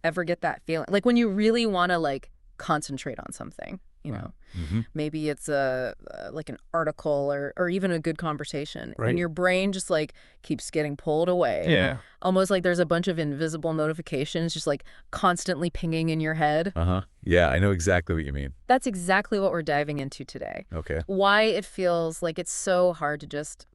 ever get that feeling? Like when you really want to like concentrate on something, you know, maybe it's like an article or even a good conversation, and your brain just like keeps getting pulled away. Yeah. Almost like there's a bunch of invisible notifications just like constantly pinging in your head. Yeah, I know exactly what you mean. That's exactly what we're diving into today. Okay. Why it feels like it's so hard to just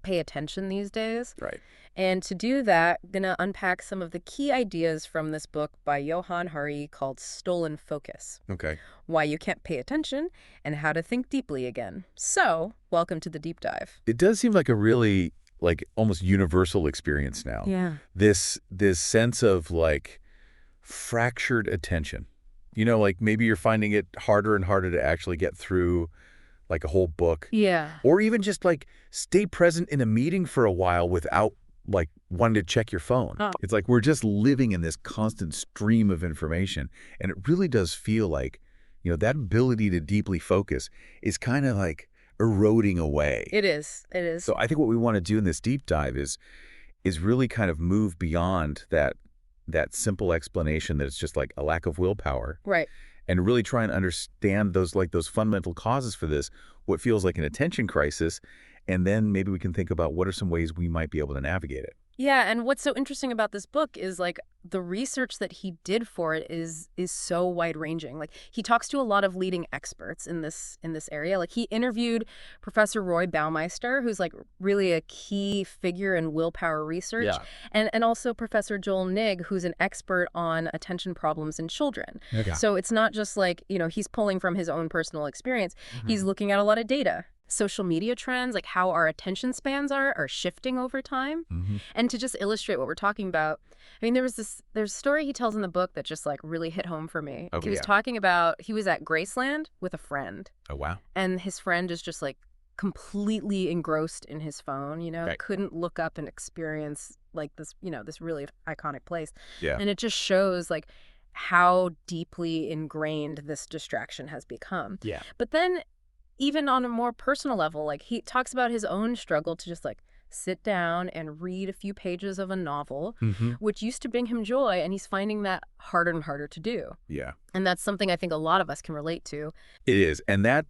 pay attention these days. Right. And to do that, I'm going to unpack some of the key ideas from this book by Johann Hari called Stolen Focus. Okay. Why you can't pay attention and how to think deeply again. So, welcome to the deep dive. It does seem like a really like almost universal experience now. Yeah. This sense of like fractured attention. You know, like maybe you're finding it harder and harder to actually get through like a whole book. Yeah. Or even just like stay present in a meeting for a while without like wanting to check your phone. It's like we're just living in this constant stream of information. And it really does feel like, you know, that ability to deeply focus is kind of like eroding away. It is. It is. So I think what we want to do in this deep dive is really kind of move beyond that simple explanation that it's just like a lack of willpower. Right. And really try and understand those fundamental causes for this, what feels like an attention crisis, and then maybe we can think about what are some ways we might be able to navigate it. Yeah, and what's so interesting about this book is like the research that he did for it is so wide-ranging. Like he talks to a lot of leading experts in this area. Like he interviewed Professor Roy Baumeister, who's like really a key figure in willpower research, and also Professor Joel Nigg, who's an expert on attention problems in children. Okay. So it's not just like, you know, he's pulling from his own personal experience. He's looking at a lot of data. Social media trends, like how our attention spans are shifting over time. And to just illustrate what we're talking about, I mean, there's a story he tells in the book that just like really hit home for me. Okay, he was talking about, he was at Graceland with a friend. Oh, wow. And his friend is just like completely engrossed in his phone, you know, couldn't look up and experience like this, you know, this really iconic place. Yeah. And it just shows like how deeply ingrained this distraction has become. Yeah. But then even on a more personal level, like he talks about his own struggle to just like sit down and read a few pages of a novel, which used to bring him joy, and he's finding that harder and harder to do. Yeah. And that's something I think a lot of us can relate to. It is. And that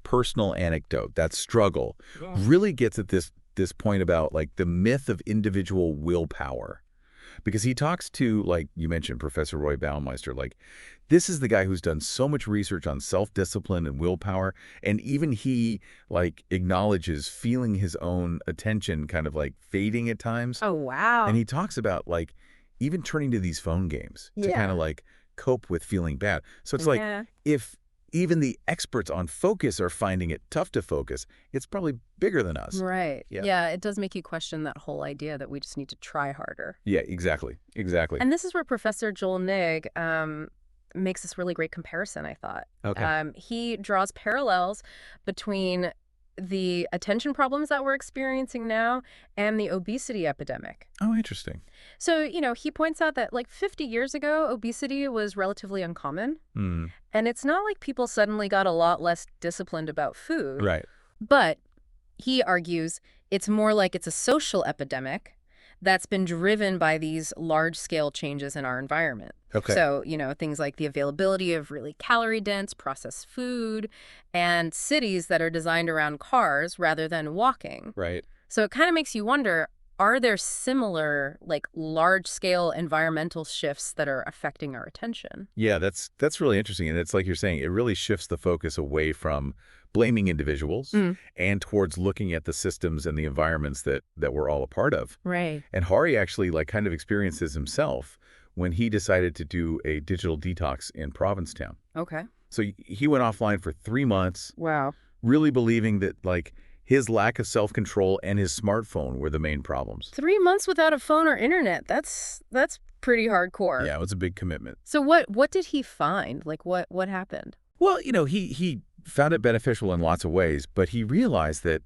personal anecdote, that struggle, really gets at this point about like the myth of individual willpower. Because he talks to, like you mentioned, Professor Roy Baumeister, like this is the guy who's done so much research on self-discipline and willpower, and even he like acknowledges feeling his own attention kind of like fading at times. Oh, wow. And he talks about like even turning to these phone games to kind of like cope with feeling bad. So it's like if even the experts on focus are finding it tough to focus, it's probably bigger than us. Right. Yeah, it does make you question that whole idea that we just need to try harder. Yeah, exactly. And this is where Professor Joel Nigg makes this really great comparison, I thought. Okay. He draws parallels between the attention problems that we're experiencing now and the obesity epidemic. Oh, interesting. So, you know, he points out that like 50 years ago, obesity was relatively uncommon. And it's not like people suddenly got a lot less disciplined about food. Right. But he argues it's more like it's a social epidemic that's been driven by these large-scale changes in our environment. Okay. So, you know, things like the availability of really calorie-dense processed food and cities that are designed around cars rather than walking. Right. So it kind of makes you wonder, are there similar, like, large-scale environmental shifts that are affecting our attention? Yeah, that's really interesting. And it's like you're saying, it really shifts the focus away from blaming individuals and towards looking at the systems and the environments that we're all a part of. Right. And Hari actually like kind of experienced this himself when he decided to do a digital detox in Provincetown. Okay. So he went offline for 3 months. Wow. Really believing that like his lack of self-control and his smartphone were the main problems. 3 months without a phone or internet. That's pretty hardcore. Yeah, it was a big commitment. So what did he find? Like what happened? Well, you know, he found it beneficial in lots of ways, but he realized that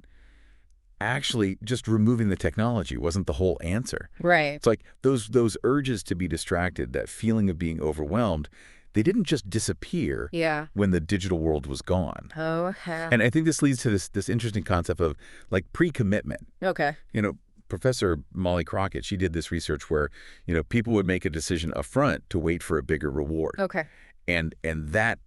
actually just removing the technology wasn't the whole answer. Right. It's like those urges to be distracted, that feeling of being overwhelmed, they didn't just disappear when the digital world was gone. Oh, okay. And I think this leads to this interesting concept of like pre-commitment. Okay. You know, Professor Molly Crockett, she did this research where, people would make a decision up front to wait for a bigger reward. Okay. And that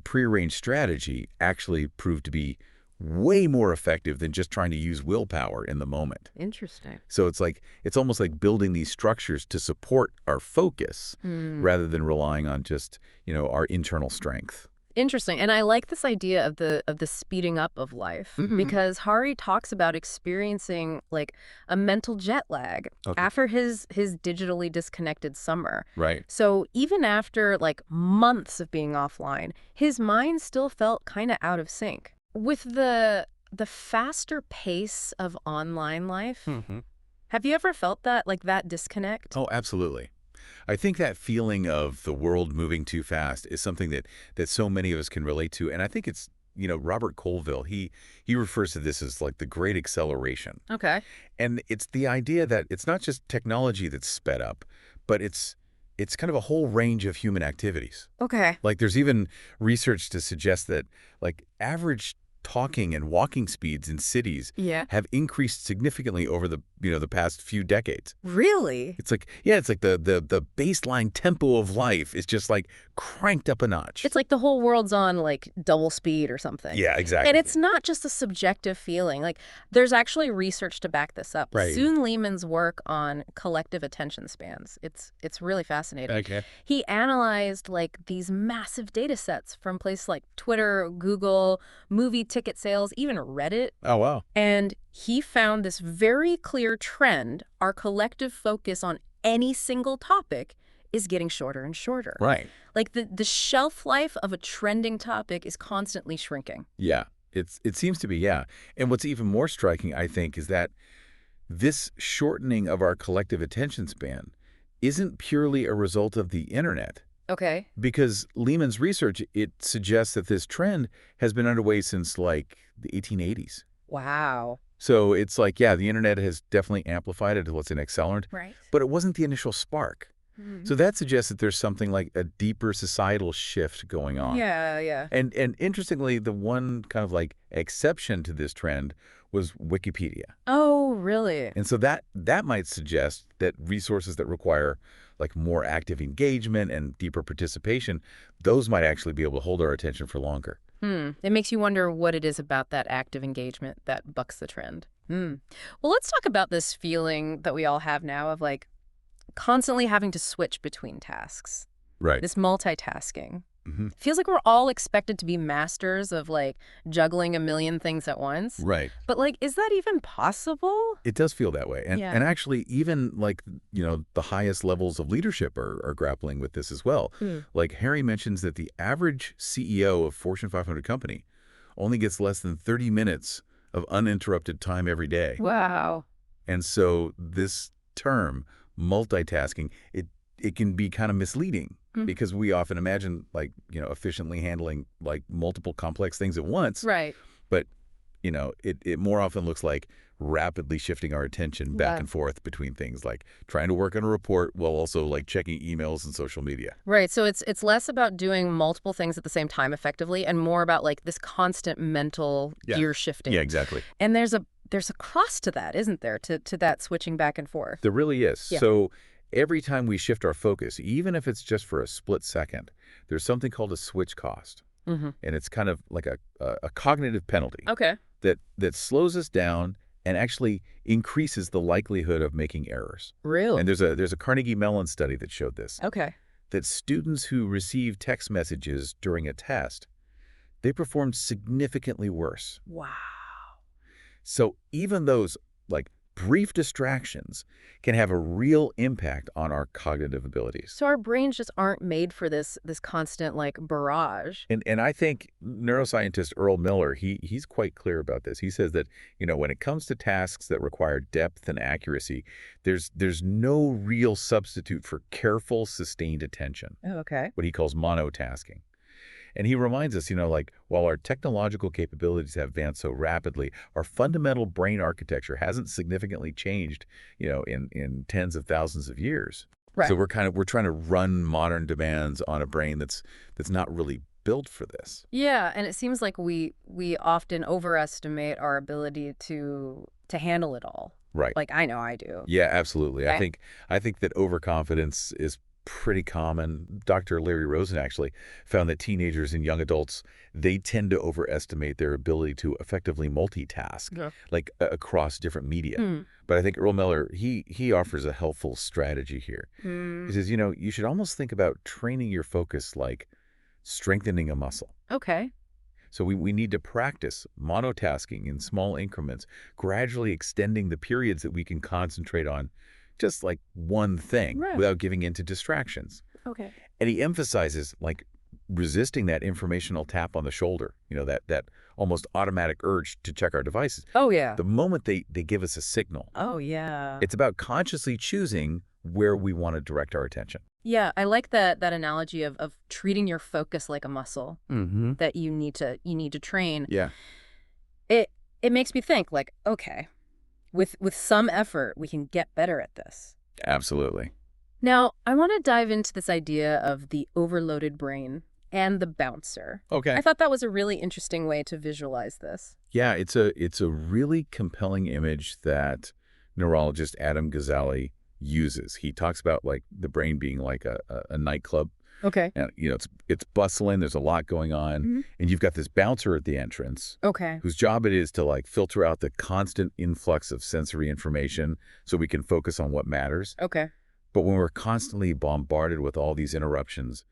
prearranged strategy actually proved to be way more effective than just trying to use willpower in the moment. Interesting. So it's almost like building these structures to support our focus rather than relying on just, our internal strength. Interesting. And I like this idea of the speeding up of life because Hari talks about experiencing like a mental jet lag after his digitally disconnected summer. Right. So even after like months of being offline, his mind still felt kind of out of sync. With the faster pace of online life, have you ever felt that, like that disconnect? Oh, absolutely. I think that feeling of the world moving too fast is something that so many of us can relate to. And I think it's, Robert Colville, he refers to this as like the great acceleration. Okay. And it's the idea that it's not just technology that's sped up, but it's kind of a whole range of human activities. Okay. Like there's even research to suggest that like average talking and walking speeds in cities have increased significantly over the the past few decades. Really? It's like the baseline tempo of life is just like cranked up a notch. It's like the whole world's on like double speed or something. Yeah, exactly. And it's not just a subjective feeling. Like there's actually research to back this up. Right. Soon Lehman's work on collective attention spans. It's really fascinating. Okay. He analyzed like these massive data sets from places like Twitter, Google, movie ticket sales, even Reddit. Oh, wow. And he found this very clear trend. Our collective focus on any single topic is getting shorter and shorter. Right. Like the shelf life of a trending topic is constantly shrinking. Yeah, it seems to be, yeah. And what's even more striking, I think, is that this shortening of our collective attention span isn't purely a result of the internet. Okay. Because Lehman's research, it suggests that this trend has been underway since like the 1880s. Wow. So it's like, yeah, the internet has definitely amplified it. It's an accelerant. Right. But it wasn't the initial spark. So that suggests that there's something like a deeper societal shift going on. Yeah. And interestingly, the one kind of like exception to this trend was Wikipedia. Oh, really? And so that might suggest that resources that require like more active engagement and deeper participation, those might actually be able to hold our attention for longer. It makes you wonder what it is about that active engagement that bucks the trend. Well, let's talk about this feeling that we all have now of like constantly having to switch between tasks. Right. This multitasking. Feels like we're all expected to be masters of like juggling a million things at once. Right. But like, is that even possible? It does feel that way. And actually, even like, the highest levels of leadership are grappling with this as well. Like Hari mentions that the average CEO of Fortune 500 company only gets less than 30 minutes of uninterrupted time every day. Wow. And so this term, multitasking, it can be kind of misleading because we often imagine like, efficiently handling like multiple complex things at once. Right. But, it more often looks like rapidly shifting our attention back and forth between things like trying to work on a report while also like checking emails and social media. Right. So it's less about doing multiple things at the same time effectively and more about like this constant mental gear shifting. Yeah, exactly. And there's a cost to that, isn't there, to that switching back and forth? There really is. Yeah. So every time we shift our focus, even if it's just for a split second, there's something called a switch cost. And it's kind of like a cognitive penalty that slows us down and actually increases the likelihood of making errors. Really? And there's a Carnegie Mellon study that showed this. Okay. That students who received text messages during a test, they performed significantly worse. Wow. So even those like brief distractions can have a real impact on our cognitive abilities. So our brains just aren't made for this constant like barrage. And I think neuroscientist Earl Miller, he's quite clear about this. He says that, when it comes to tasks that require depth and accuracy, there's no real substitute for careful, sustained attention. Oh, okay. What he calls monotasking. And he reminds us, like while our technological capabilities have advanced so rapidly, our fundamental brain architecture hasn't significantly changed, in tens of thousands of years. Right. So we're trying to run modern demands on a brain that's not really built for this. Yeah, and it seems like we often overestimate our ability to handle it all. Right. Like, I know I do. Yeah, absolutely. Okay. I think that overconfidence is pretty common. Dr. Larry Rosen actually found that teenagers and young adults, they tend to overestimate their ability to effectively multitask, Yeah. like across different media. Hmm. But I think Earl Miller, he offers a helpful strategy here. Hmm. He says, you should almost think about training your focus like strengthening a muscle. Okay. So we need to practice monotasking in small increments, gradually extending the periods that we can concentrate on just like one thing Right. without giving into distractions. Okay. And he emphasizes like resisting that informational tap on the shoulder, that almost automatic urge to check our devices. Oh, yeah. The moment they give us a signal, Oh, yeah. it's about consciously choosing where we want to direct our attention. Yeah, I like that analogy of treating your focus like a muscle Mm-hmm. that you need to train. Yeah. It makes me think like, okay, with some effort, we can get better at this. Absolutely. Now, I want to dive into this idea of the overloaded brain and the bouncer. Okay. I thought that was a really interesting way to visualize this. Yeah, it's a really compelling image that neurologist Adam Gazzaley uses. He talks about like the brain being like a nightclub. Okay. And it's bustling, there's a lot going on, Mm-hmm. and you've got this bouncer at the entrance Okay. whose job it is to like filter out the constant influx of sensory information so we can focus on what matters. Okay. But when we're constantly bombarded with all these interruptions,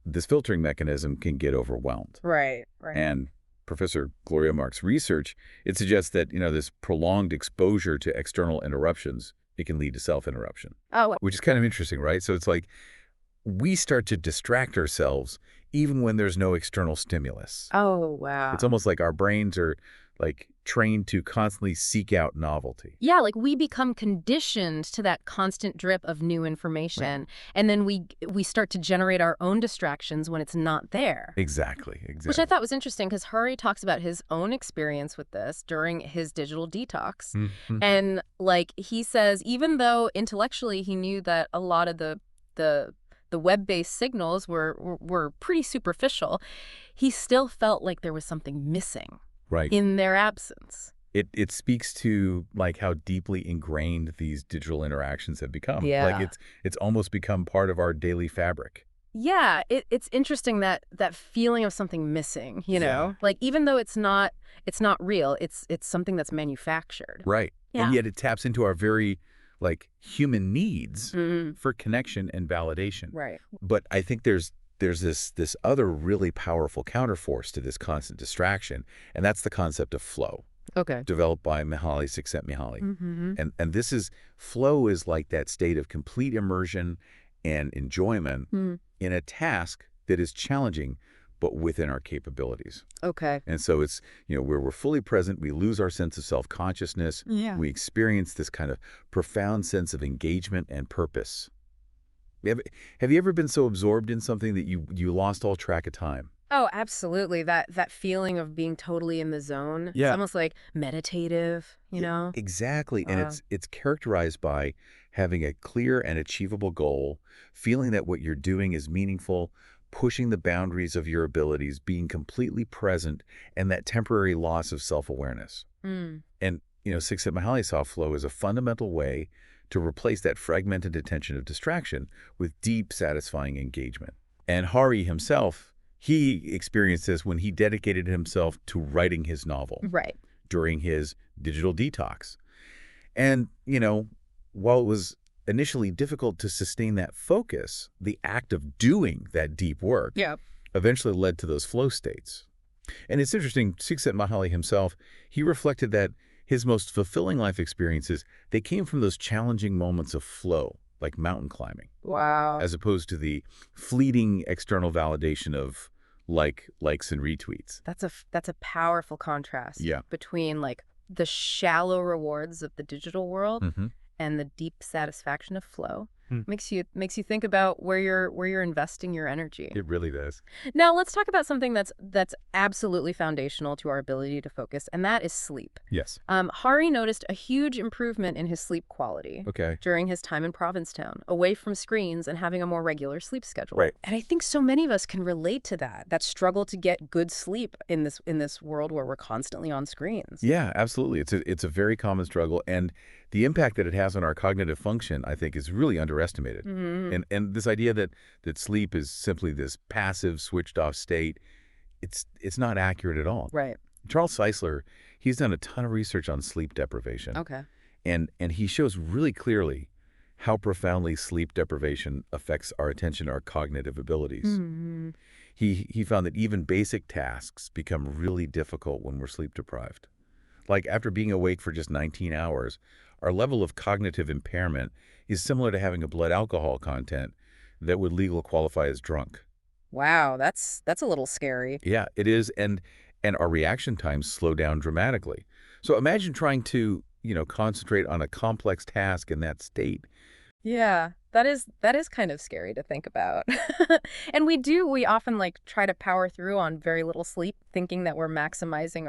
this filtering mechanism can get overwhelmed. Right. And Professor Gloria Mark's research, it suggests that, this prolonged exposure to external interruptions, it can lead to self-interruption, Oh, which is kind of interesting, right? So it's like we start to distract ourselves even when there's no external stimulus. oh, wow. It's almost like our brains are like trained to constantly seek out novelty. Yeah, like we become conditioned to that constant drip of new information, Right. and then we start to generate our own distractions when it's not there. Exactly. Which I thought was interesting because Hari talks about his own experience with this during his digital detox. Mhm. And like he says, even though intellectually he knew that a lot of the web-based signals were pretty superficial, he still felt like there was something missing Right. in their absence. It speaks to like how deeply ingrained these digital interactions have become. Yeah. Like it's almost become part of our daily fabric. Yeah, it's interesting that feeling of something missing, Yeah. Like even though it's not real, it's something that's manufactured. Right. Yeah. And yet it taps into our very like human needs Mm-hmm. for connection and validation. Right. But I think there's this other really powerful counterforce to this constant distraction, and that's the concept of flow, Okay. developed by Mihaly Csikszentmihalyi. Mm-hmm. And flow is like that state of complete immersion and enjoyment in a task that is challenging but within our capabilities. Okay. And so it's, where we're fully present, we lose our sense of self-consciousness. Yeah. We experience this kind of profound sense of engagement and purpose. Have you ever been so absorbed in something that you lost all track of time? Oh, absolutely. That feeling of being totally in the zone. Yeah. It's almost like meditative, Exactly. And Wow. it's characterized by having a clear and achievable goal, feeling that what you're doing is meaningful, pushing the boundaries of your abilities, being completely present, and that temporary loss of self-awareness. Mm. And, Csikszentmihalyi saw flow as a fundamental way to replace that fragmented attention of distraction with deep, satisfying engagement. And Hari himself, he experienced this when he dedicated himself to writing his novel Right. during his digital detox. And, while it was initially difficult to sustain that focus, the act of doing that deep work Yeah. eventually led to those flow states. And it's interesting, Csikszentmihalyi himself, he reflected that his most fulfilling life experiences, they came from those challenging moments of flow, like mountain climbing, Wow. as opposed to the fleeting external validation of likes and retweets. That's a powerful contrast Yeah. between like the shallow rewards of the digital world Mm-hmm. and the deep satisfaction of flow. Makes you think about where you're investing your energy. It really does. Now, let's talk about something that's absolutely foundational to our ability to focus, and that is sleep. Yes. Hari noticed a huge improvement in his sleep quality during his time in Provincetown, away from screens and having a more regular sleep schedule. Right. And I think so many of us can relate to that struggle to get good sleep in this world where we're constantly on screens. Yeah, absolutely. It's a very common struggle, and the impact that it has on our cognitive function, I think, is really underestimated. And this idea that sleep is simply this passive, switched-off state, it's not accurate at all. Right. Charles Czeisler, he's done a ton of research on sleep deprivation. Okay. And he shows really clearly how profoundly sleep deprivation affects our attention, our cognitive abilities. He found that even basic tasks become really difficult when we're sleep deprived. Like after being awake for just 19 hours, our level of cognitive impairment is similar to having a blood alcohol content that would legally qualify as drunk. Wow, that's a little scary. Yeah, it is, and our reaction times slow down dramatically. So imagine trying to, concentrate on a complex task in that state. Yeah, that is kind of scary to think about. And we often try to power through on very little sleep, thinking that we're maximizing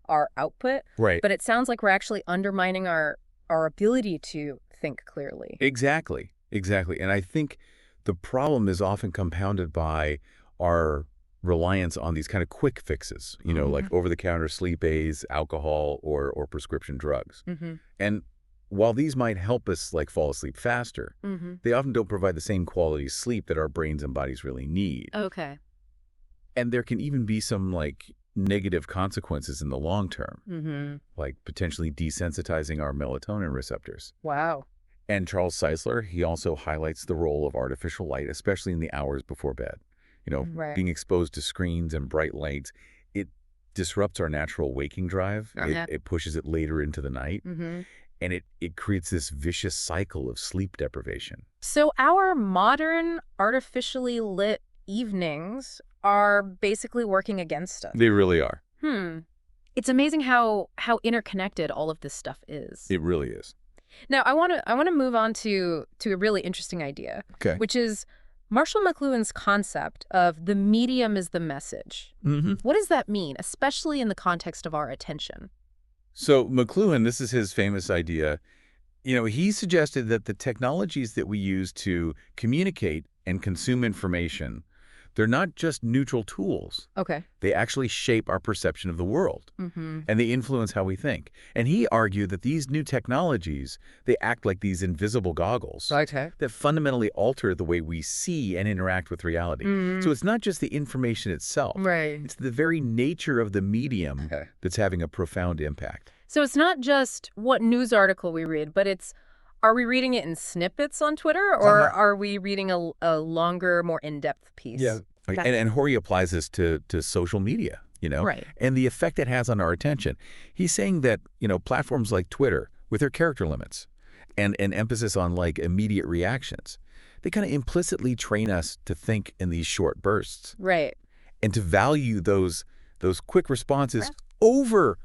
our output. Right. But it sounds like we're actually undermining our ability to think clearly. Exactly. And I think the problem is often compounded by our reliance on these kind of quick fixes, like over-the-counter sleep aids, alcohol, or prescription drugs. And while these might help us fall asleep faster, they often don't provide the same quality sleep that our brains and bodies really need. Okay. And there can even be some negative consequences in the long term, like potentially desensitizing our melatonin receptors. Wow. And Charles Czeisler, he also highlights the role of artificial light, especially in the hours before bed. Right. Being exposed to screens and bright lights, it disrupts our natural waking drive. It pushes it later into the night. And it creates this vicious cycle of sleep deprivation. So our modern artificially lit evenings are basically working against us. They really are. It's amazing how interconnected all of this stuff is. It really is. Now, I want to move on to a really interesting idea, which is Marshall McLuhan's concept of the medium is the message. What does that mean, especially in the context of our attention? So McLuhan, this is his famous idea. He suggested that the technologies that we use to communicate and consume information, they're not just neutral tools. They actually shape our perception of the world, and they influence how we think. And he argued that these new technologies, they act like these invisible goggles that fundamentally alter the way we see and interact with reality. So it's not just the information itself. Right. It's the very nature of the medium that's having a profound impact. So it's not just what news article we read, but are we reading it in snippets on Twitter, or are we reading a longer, more in-depth piece? Yeah. And Hari applies this to social media, Right. and the effect it has on our attention. He's saying that, platforms like Twitter, with their character limits and an emphasis on immediate reactions, they kind of implicitly train us to think in these short bursts. Right. And to value those quick responses over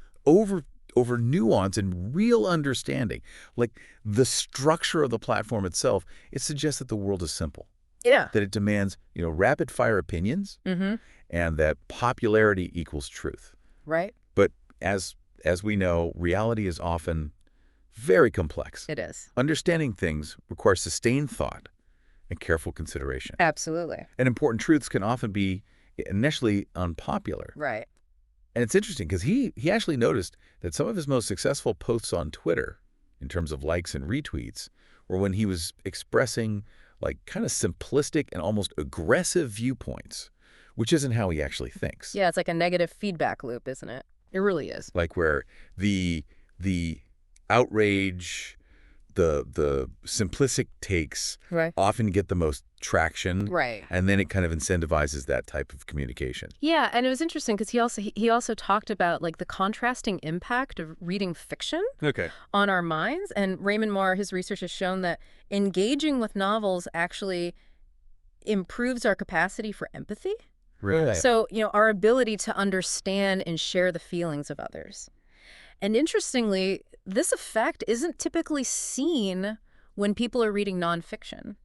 nuance and real understanding. Like the structure of the platform itself, it suggests that the world is simple. Yeah. That it demands, rapid fire opinions, and that popularity equals truth. Right. But as we know, reality is often very complex. It is. Understanding things requires sustained thought and careful consideration. Absolutely. And important truths can often be initially unpopular. Right. And it's interesting because he actually noticed that some of his most successful posts on Twitter, in terms of likes and retweets, were when he was expressing kind of simplistic and almost aggressive viewpoints, which isn't how he actually thinks. Yeah, it's like a negative feedback loop, isn't it? It really is. Like where the outrage, the simplistic takes often get the most traction. Right. And then it kind of incentivizes that type of communication. Yeah, and it was interesting because he also talked about the contrasting impact of reading fiction on our minds. And Raymond Moore, his research has shown that engaging with novels actually improves our capacity for empathy. Really? So, our ability to understand and share the feelings of others. And interestingly, this effect isn't typically seen when people are reading nonfiction.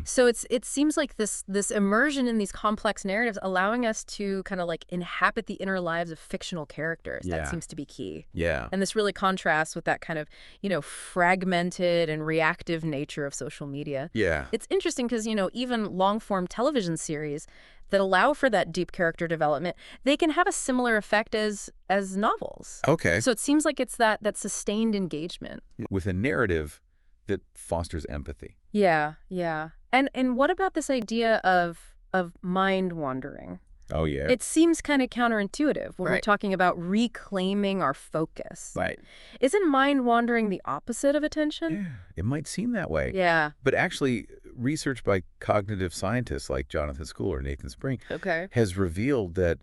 So it seems like this immersion in these complex narratives, allowing us to kind of like inhabit the inner lives of fictional characters. That seems to be key. Yeah. And this really contrasts with that kind of, fragmented and reactive nature of social media. Yeah. It's interesting because, even long-form television series that allow for that deep character development, they can have a similar effect as novels. Okay. So it seems like it's that sustained engagement. With a narrative that fosters empathy. Yeah. And what about this idea of mind wandering? Oh, yeah. It seems kind of counterintuitive when we're Right. talking about reclaiming our focus. Right. Isn't mind wandering the opposite of attention? Yeah, it might seem that way. Yeah. But actually, research by cognitive scientists like Jonathan School or Nathan Spring Okay. has revealed that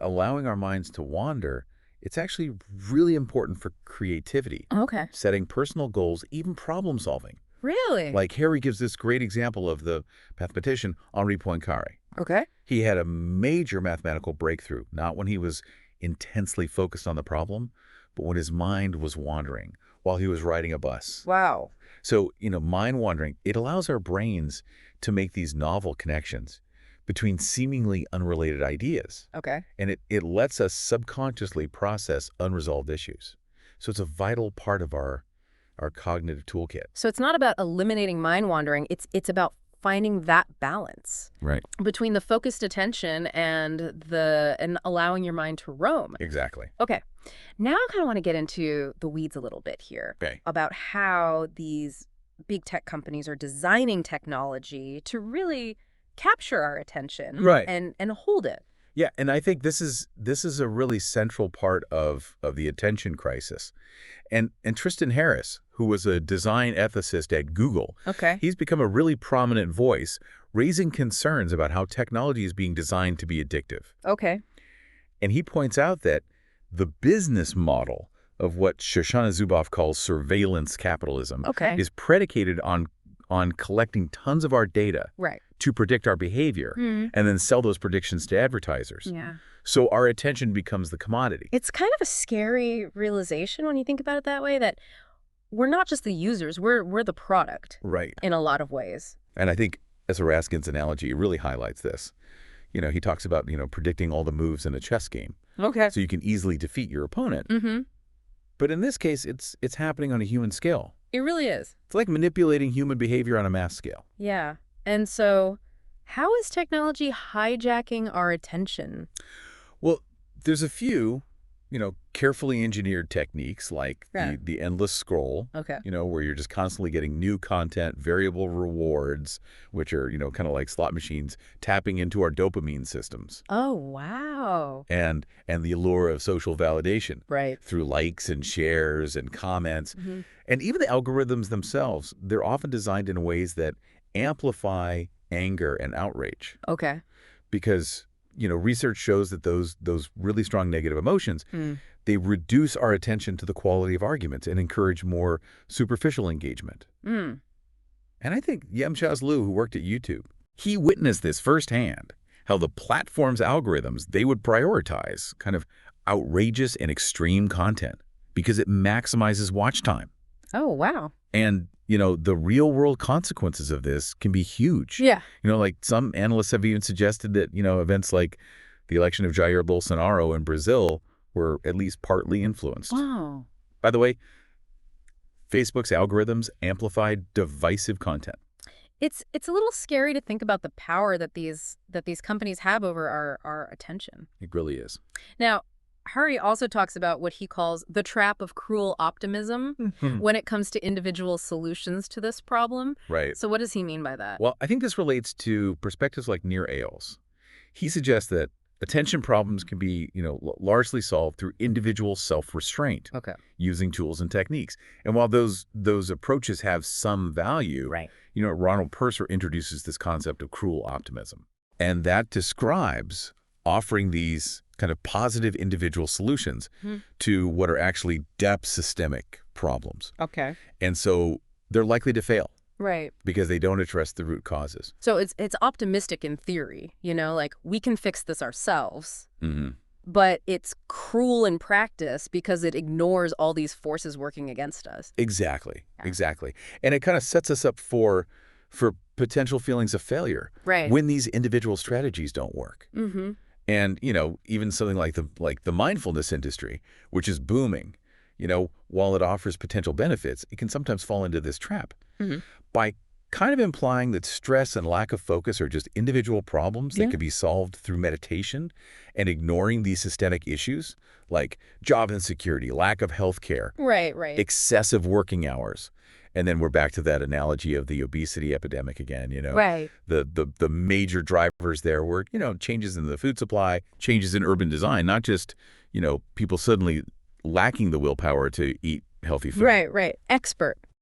allowing our minds to wander, it's actually really important for creativity, Okay. setting personal goals, even problem solving. Really? Like Hari gives this great example of the mathematician Henri Poincaré. Okay. He had a major mathematical breakthrough, not when he was intensely focused on the problem, but when his mind was wandering while he was riding a bus. Wow. So, mind wandering, it allows our brains to make these novel connections between seemingly unrelated ideas. Okay. And it lets us subconsciously process unresolved issues. So it's a vital part of our cognitive toolkit. So it's not about eliminating mind wandering. It's about finding that balance Right. between the focused attention and allowing your mind to roam. Exactly. Okay. Now I kind of want to get into the weeds a little bit here Okay. about how these big tech companies are designing technology to really capture our attention Right. and hold it. Yeah, and I think this is a really central part of the attention crisis. And Tristan Harris, who was a design ethicist at Google, Okay. he's become a really prominent voice, raising concerns about how technology is being designed to be addictive. Okay. And he points out that the business model of what Shoshana Zuboff calls surveillance capitalism Okay. is predicated on collecting tons of our data Right. to predict our behavior and then sell those predictions to advertisers. Yeah. So our attention becomes the commodity. It's kind of a scary realization when you think about it that way, that we're not just the users, we're the product Right. in a lot of ways. And I think Ezra Raskin's analogy really highlights this. He talks about, predicting all the moves in a chess game Okay. so you can easily defeat your opponent. Mm-hmm. But in this case, it's happening on a human scale. It really is. It's like manipulating human behavior on a mass scale. Yeah. And so how is technology hijacking our attention? Well, there's a few, carefully engineered techniques like Yeah. the endless scroll, Okay. where you're just constantly getting new content, variable rewards, which are, kind of like slot machines tapping into our dopamine systems. Oh, wow. And the allure of social validation Right. through likes and shares and comments. Mm-hmm. And even the algorithms themselves, they're often designed in ways that amplify anger and outrage. Okay. Because, research shows that those really strong negative emotions, they reduce our attention to the quality of arguments and encourage more superficial engagement. Mm. And I think Yamshaz Liu, who worked at YouTube, he witnessed this firsthand, how the platform's algorithms, they would prioritize kind of outrageous and extreme content because it maximizes watch time. Oh, wow. And, the real-world consequences of this can be huge. Yeah. Like some analysts have even suggested that, events like the election of Jair Bolsonaro in Brazil were at least partly influenced. Wow. By the way, Facebook's algorithms amplified divisive content. It's a little scary to think about the power that these companies have over our attention. It really is. Now, Hari also talks about what he calls the trap of cruel optimism when it comes to individual solutions to this problem. Right. So what does he mean by that? Well, I think this relates to perspectives like Nir Eyal's. He suggests that attention problems can be, largely solved through individual self-restraint Okay. using tools and techniques. And while those approaches have some value, Right. Ronald Purser introduces this concept of cruel optimism. And that describes offering these kind of positive individual solutions to what are actually depth systemic problems. Okay. And so they're likely to fail Right. because they don't address the root causes. So it's optimistic in theory, like we can fix this ourselves. Mm-hmm. but it's cruel in practice because it ignores all these forces working against us. Exactly. Yeah. Exactly. And it kind of sets us up for potential feelings of failure Right. when these individual strategies don't work. Mm-hmm. And, even something like the mindfulness industry, which is booming, while it offers potential benefits, it can sometimes fall into this trap by kind of implying that stress and lack of focus are just individual problems that could be solved through meditation, and ignoring these systemic issues like job insecurity, lack of health care, Right. excessive working hours. And then we're back to that analogy of the obesity epidemic again, Right. The major drivers there were, changes in the food supply, changes in urban design, not just, people suddenly lacking the willpower to eat healthy food. Right. Expert.